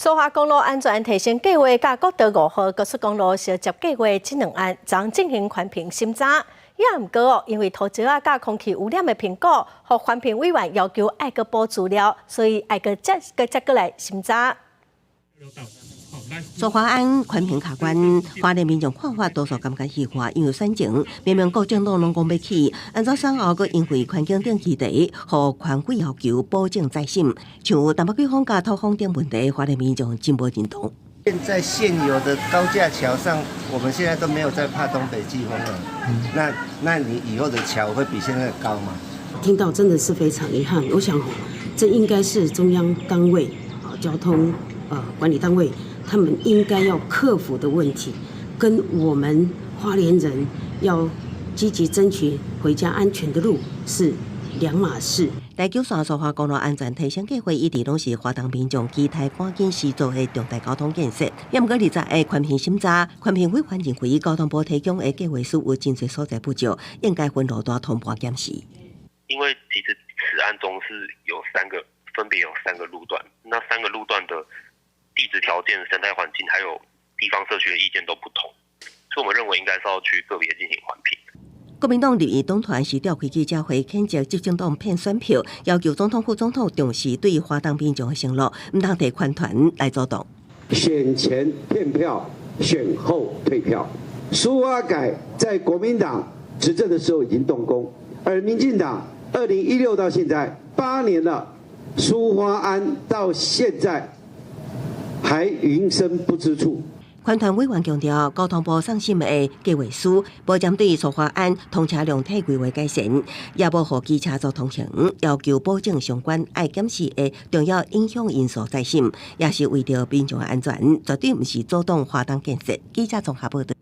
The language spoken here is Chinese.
苏花公路安全提升计划甲国道5号高速公路相接计划这两案将进行环评审查。也毋过因为土石甲空气污染的评估，互环评委员要求爱个补资料，所以爱个再过来审查。苏花案环评卡关，花莲民众看法多数感觉虚化，因为选情明明国政党拢讲要起，安怎3号佫因为环境顶议题，互环委要求保证再审，像淡薄区风甲土风等问题，花莲民众真无认同。现在现有的高架桥上，我们现在都没有在怕东北季风了。那你以后的桥会比现在高吗？听到真的是非常遗憾。我想，这应该是中央单位交通管理单位，他们应该要克服的问题，跟我们花莲人要积极争取回家安全的路是两码事。台九线苏花公路安全提升计划一直拢是花东民众期待赶紧施做的重大交通建设。也毋过20个环评审查，环评委员认为交通部提供的计划书有真侪所在不足，应该分路段同步检视。因为其实此案中是分别有3个路段，那3个路段的地质条件、生态环境还有地方社区的意见都不同，所以我们认为应该是要去个别进行环评。国民党立院党团是召开记者会，谴责执政党骗选票，要求总统、副总统重视对花东民众的承诺，唔通摕款团来阻挡。选前骗票，选后退票。苏花改在国民党执政的时候已经动工，而民进党2016到现在8年了，苏花安到现在还云深不知处。环团委员强调，交通部送审的计划书无针对苏花安通车量体规划改善，也无互机车做通行，要求保证相关爱检视的重要影响因素再审，也是为着民众的安全，绝对毋是阻挡花东建设。记者综合报道。